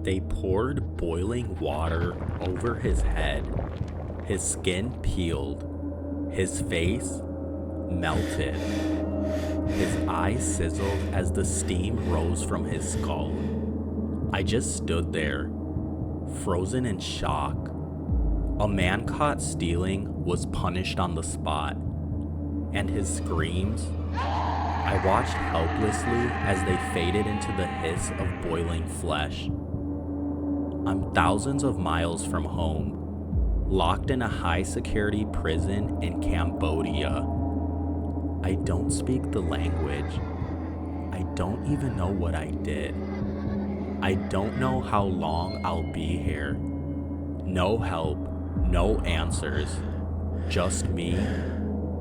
They poured boiling water over his head. His skin peeled. His face melted. His eyes sizzled as the steam rose from his skull. I just stood there, frozen in shock. A man caught stealing was punished on the spot, and his screams, I watched helplessly as they faded into the hiss of boiling flesh. I'm thousands of miles from home, locked in a high-security prison in Cambodia. I don't speak the language. I don't even know what I did. I don't know how long I'll be here. No help, no answers. Just me,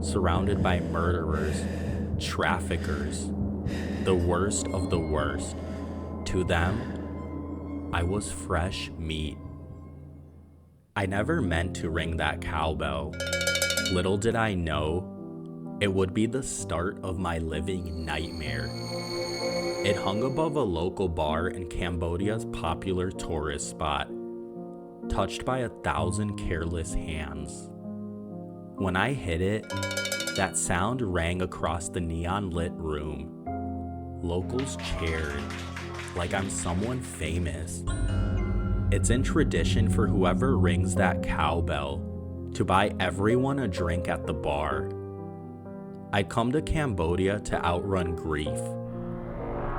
surrounded by murderers, traffickers, the worst of the worst. To them, I was fresh meat. I never meant to ring that cowbell. Little did I know, it would be the start of my living nightmare. It hung above a local bar in Cambodia's popular tourist spot, touched by 1,000 careless hands. When I hit it, that sound rang across the neon-lit room. Locals cheered, like I'm someone famous. It's in tradition for whoever rings that cowbell to buy everyone a drink at the bar. I'd come to Cambodia to outrun grief.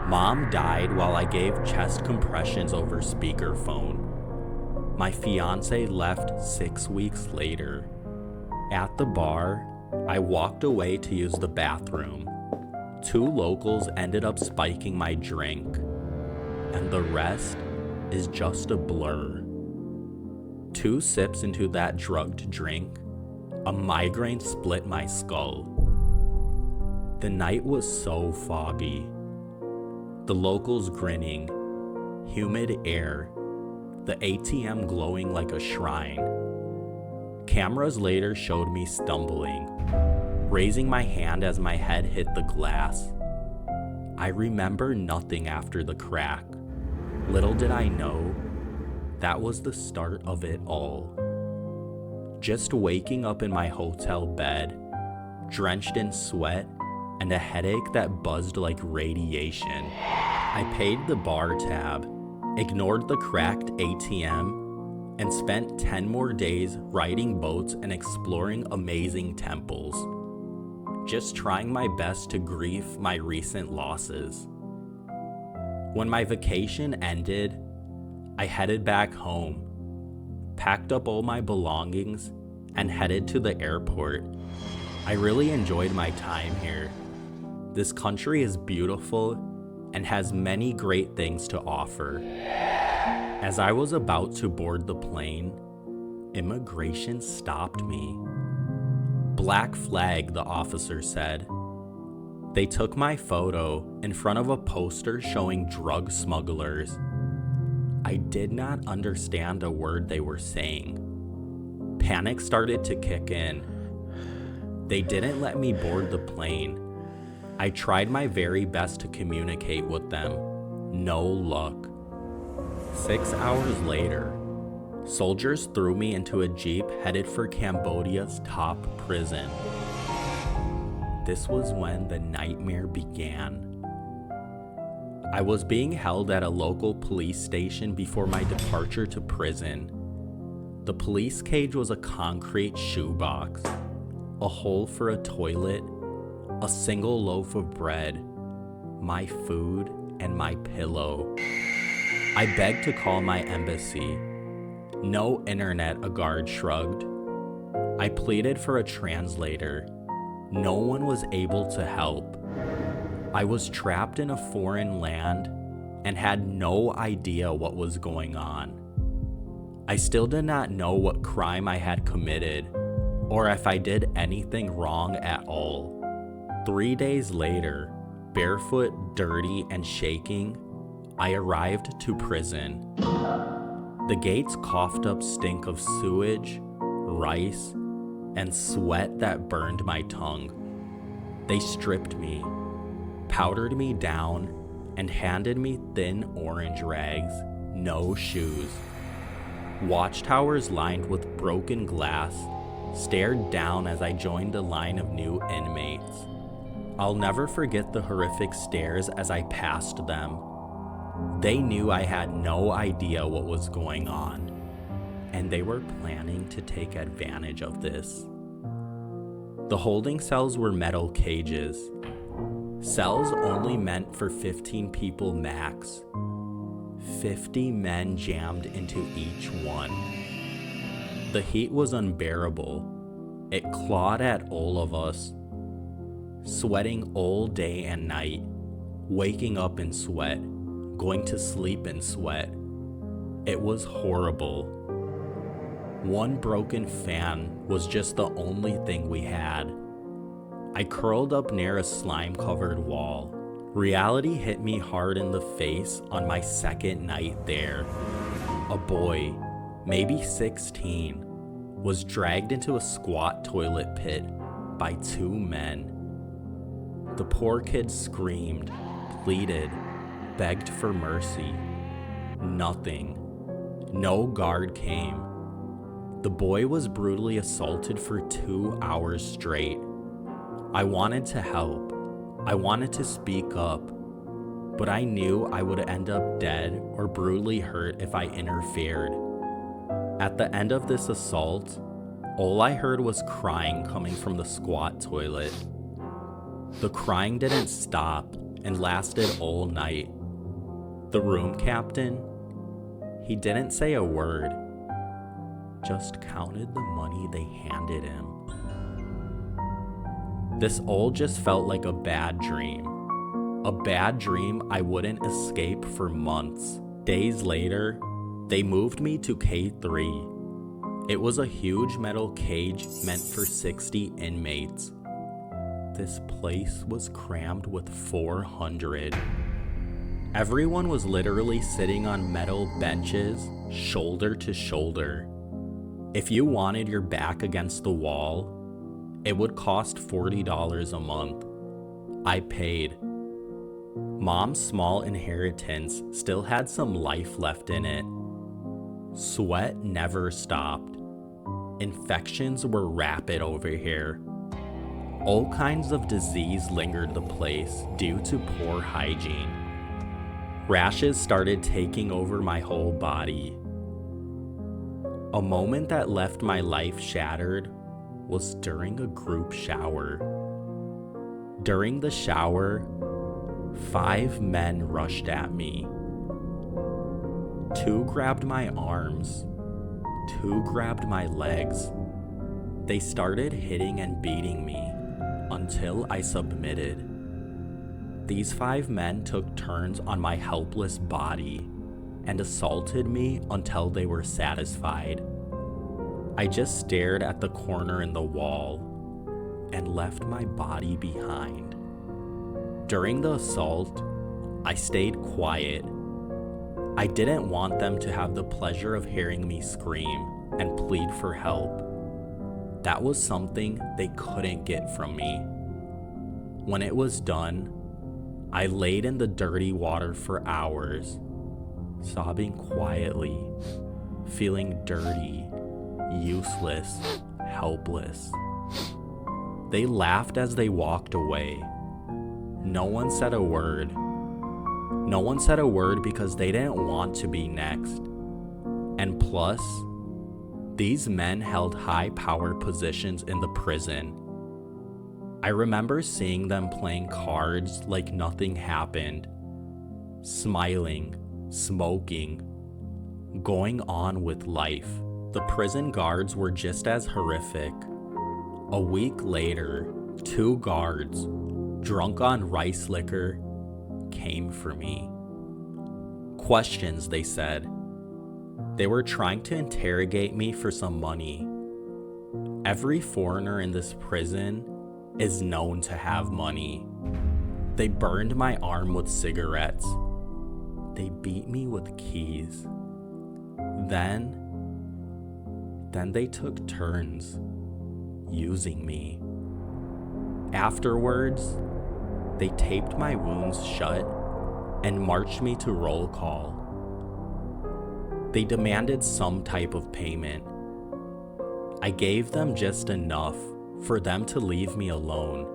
Mom died while I gave chest compressions over speakerphone. My fiance left 6 weeks later. At the bar, I walked away to use the bathroom. 2 locals ended up spiking my drink, and the rest is just a blur. 2 sips into that drugged drink, a migraine split my skull. The night was so foggy. The locals grinning, humid air, the ATM glowing like a shrine. Cameras later showed me stumbling, raising my hand as my head hit the glass. I remember nothing after the crack. Little did I know, that was the start of it all. Just waking up in my hotel bed, drenched in sweat, and a headache that buzzed like radiation. I paid the bar tab, ignored the cracked ATM, and spent 10 more days riding boats and exploring amazing temples, just trying my best to grieve my recent losses. When my vacation ended, I headed back home, packed up all my belongings, and headed to the airport. I really enjoyed my time here. This country is beautiful and has many great things to offer. As I was about to board the plane, immigration stopped me. Black flag, the officer said. They took my photo in front of a poster showing drug smugglers. I did not understand a word they were saying. Panic started to kick in. They didn't let me board the plane. I tried my very best to communicate with them. No luck. 6 hours later, soldiers threw me into a jeep headed for Cambodia's top prison. This was when the nightmare began. I was being held at a local police station before my departure to prison. The police cage was a concrete shoebox, a hole for a toilet, a single loaf of bread, my food, and my pillow. I begged to call my embassy. No internet, a guard shrugged. I pleaded for a translator. No one was able to help. I was trapped in a foreign land and had no idea what was going on. I still did not know what crime I had committed or if I did anything wrong at all. 3 days later, barefoot, dirty, and shaking, I arrived to prison. The gates coughed up stink of sewage, rice, and sweat that burned my tongue. They stripped me, powdered me down, and handed me thin orange rags. no shoes. Watchtowers lined with broken glass stared down as I joined a line of new inmates. I'll never forget the horrific stares as I passed them. They knew I had no idea what was going on, and they were planning to take advantage of this. The holding cells were metal cages. Cells only meant for 15 people max. 50 men jammed into each one. The heat was unbearable. It clawed at all of us. Sweating all day and night, waking up in sweat, going to sleep in sweat. It was horrible. One broken fan was just the only thing we had. I curled up near a slime-covered wall. Reality hit me hard in the face on my second night there. A boy, maybe 16, was dragged into a squat toilet pit by 2 men. The poor kid screamed, pleaded, begged for mercy. Nothing. No guard came. The boy was brutally assaulted for 2 hours straight. I wanted to help. I wanted to speak up, but I knew I would end up dead or brutally hurt if I interfered. At the end of this assault, all I heard was crying coming from the squat toilet. The crying didn't stop and lasted all night. The room captain, he didn't say a word, just counted the money they handed him. This all just felt like a bad dream. A bad dream I wouldn't escape for months. Days later, they moved me to K3. It was a huge metal cage meant for 60 inmates. This place was crammed with 400. Everyone was literally sitting on metal benches, shoulder to shoulder. If you wanted your back against the wall, it would cost $40 a month. I paid. Mom's small inheritance still had some life left in it. Sweat never stopped. Infections were rapid over here. All kinds of disease lingered the place due to poor hygiene. Rashes started taking over my whole body. A moment that left my life shattered was during a group shower. During the shower, 5 men rushed at me. 2 grabbed my arms. 2 grabbed my legs. They started hitting and beating me until I submitted. These 5 men took turns on my helpless body and assaulted me until they were satisfied. I just stared at the corner in the wall and left my body behind. During the assault, I stayed quiet. I didn't want them to have the pleasure of hearing me scream and plead for help. That was something they couldn't get from me. When it was done, I laid in the dirty water for hours, sobbing quietly, feeling dirty, useless, helpless. They laughed as they walked away. No one said a word. No one said a word because they didn't want to be next. And plus, these men held high power positions in the prison. I remember seeing them playing cards like nothing happened, smiling, smoking, going on with life. The prison guards were just as horrific. A week later, 2 guards, drunk on rice liquor, came for me. Questions, they said. They were trying to interrogate me for some money. Every foreigner in this prison is known to have money. They burned my arm with cigarettes. They beat me with keys. Then they took turns using me. Afterwards, they taped my wounds shut and marched me to roll call. They demanded some type of payment. I gave them just enough for them to leave me alone.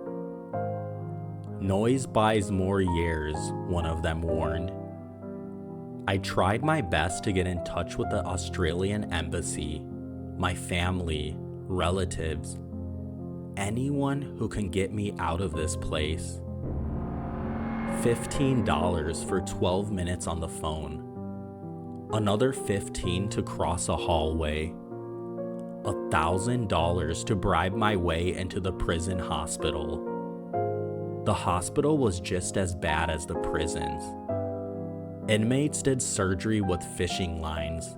Noise buys more years, one of them warned. I tried my best to get in touch with the Australian embassy, my family, relatives, anyone who can get me out of this place. $15 for 12 minutes on the phone. Another $15 to cross a hallway. $1,000 to bribe my way into the prison hospital. The hospital was just as bad as the prisons. Inmates did surgery with fishing lines.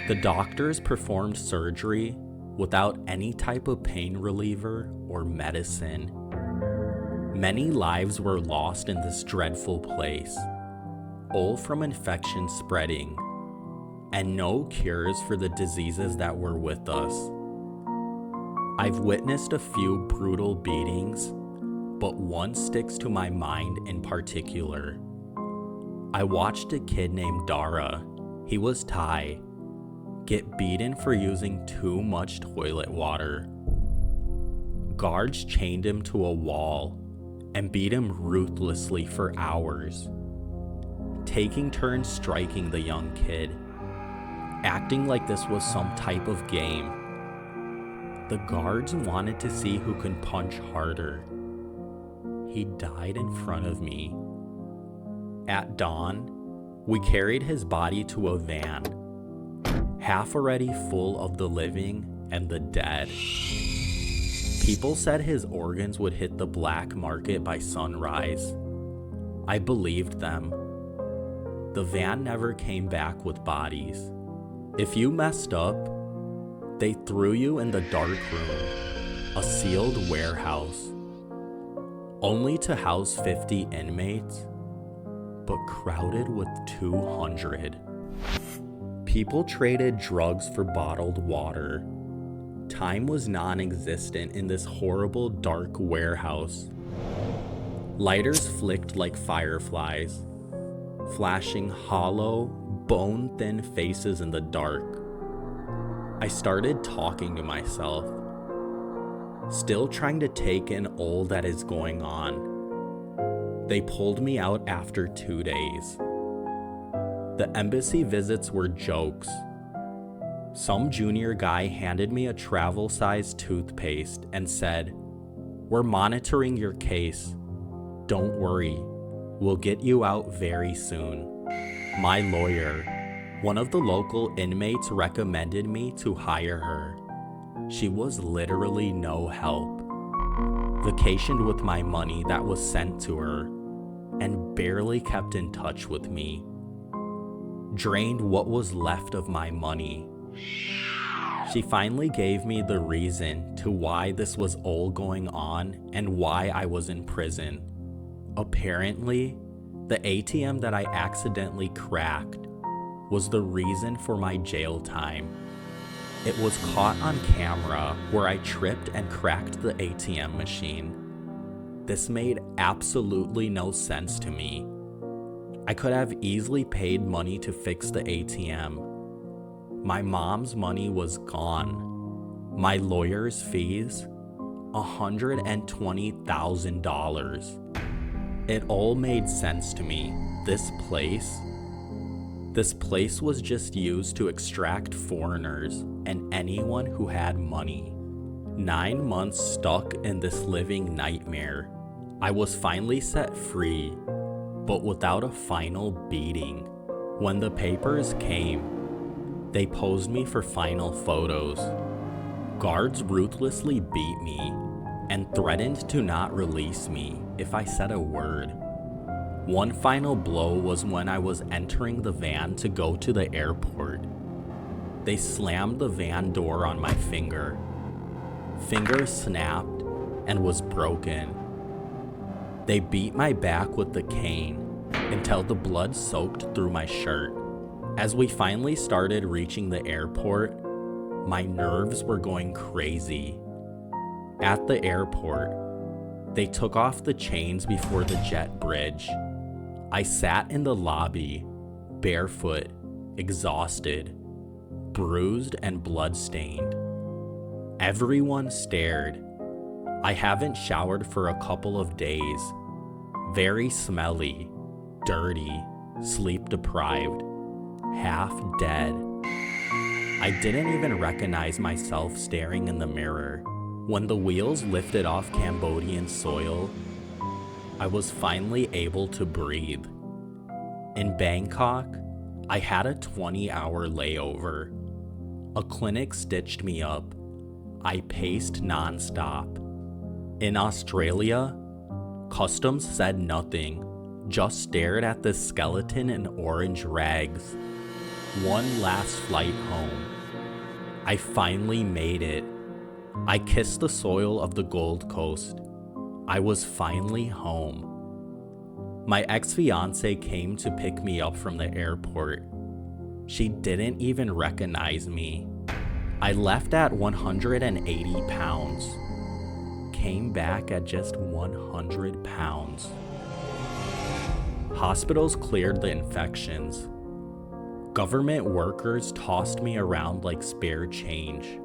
The doctors performed surgery without any type of pain reliever or medicine. Many lives were lost in this dreadful place, all from infection spreading, and no cures for the diseases that were with us. I've witnessed a few brutal beatings, but one sticks to my mind in particular. I watched a kid named Dara, he was Thai, get beaten for using too much toilet water. Guards chained him to a wall and beat him ruthlessly for hours, taking turns striking the young kid, acting like this was some type of game. The guards wanted to see who can punch harder. He died in front of me. At dawn, we carried his body to a van, half already full of the living and the dead. People said his organs would hit the black market by sunrise. I believed them. The van never came back with bodies. If you messed up, they threw you in the dark room, a sealed warehouse, only to house 50 inmates, but crowded with 200. People traded drugs for bottled water. Time was non-existent in this horrible dark warehouse. Lighters flicked like fireflies, flashing hollow, bone-thin faces in the dark. I started talking to myself, still trying to take in all that is going on. They pulled me out after 2 days. The embassy visits were jokes. Some junior guy handed me a travel-sized toothpaste and said, "We're monitoring your case. Don't worry, we'll get you out very soon." My lawyer, one of the local inmates, recommended me to hire her. She was literally no help. Vacationed with my money that was sent to her, and barely kept in touch with me. Drained what was left of my money. She finally gave me the reason to why this was all going on and why I was in prison. Apparently, the ATM that I accidentally cracked was the reason for my jail time. It was caught on camera where I tripped and cracked the ATM machine. This made absolutely no sense to me. I could have easily paid money to fix the ATM. My mom's money was gone. My lawyer's fees, $120,000. It all made sense to me. This place was just used to extract foreigners and anyone who had money. 9 months stuck in this living nightmare. I was finally set free, but without a final beating. When the papers came, they posed me for final photos. Guards ruthlessly beat me and threatened to not release me if I said a word. One final blow was when I was entering the van to go to the airport. They slammed the van door on my finger. Finger snapped and was broken. They beat my back with the cane until the blood soaked through my shirt. As we finally started reaching the airport, my nerves were going crazy. At the airport, they took off the chains before the jet bridge. I sat in the lobby, barefoot, exhausted, bruised and bloodstained. Everyone stared. I haven't showered for a couple of days. Very smelly, dirty, sleep deprived, half dead. I didn't even recognize myself staring in the mirror. When the wheels lifted off Cambodian soil, I was finally able to breathe. In Bangkok, I had a 20-hour layover. A clinic stitched me up. I paced nonstop. In Australia, customs said nothing, just stared at the skeleton in orange rags. One last flight home. I finally made it. I kissed the soil of the Gold Coast. I was finally home. My ex-fiance came to pick me up from the airport. She didn't even recognize me. I left at 180 pounds. Came back at just 100 pounds. Hospitals cleared the infections. Government workers tossed me around like spare change.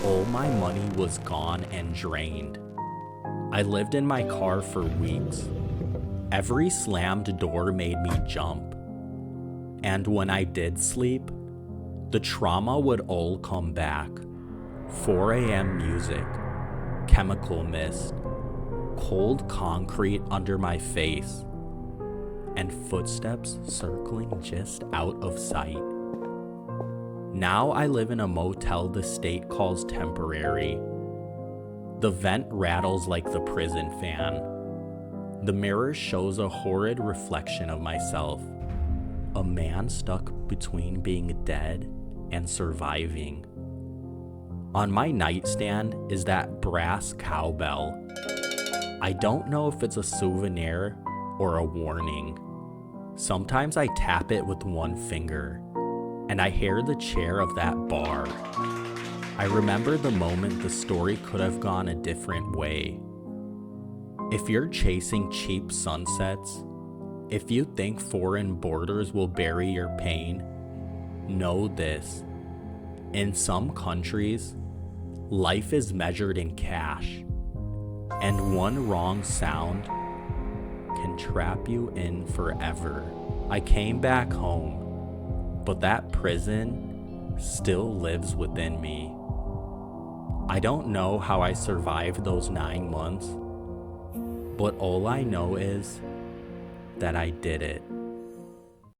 All my money was gone and drained. I lived in my car for weeks. Every slammed door made me jump. And when I did sleep, the trauma would all come back. 4 a.m. music, chemical mist, cold concrete under my face, and footsteps circling just out of sight. Now I live in a motel the state calls temporary. The vent rattles like the prison fan. The mirror shows a horrid reflection of myself. A man stuck between being dead and surviving. On my nightstand is that brass cowbell. I don't know if it's a souvenir or a warning. Sometimes I tap it with one finger, and I hear the chair of that bar. I remember the moment the story could have gone a different way. If you're chasing cheap sunsets, if you think foreign borders will bury your pain, know this. In some countries, life is measured in cash, and one wrong sound can trap you in forever. I came back home, but that prison still lives within me. I don't know how I survived those 9 months, but all I know is that I did it.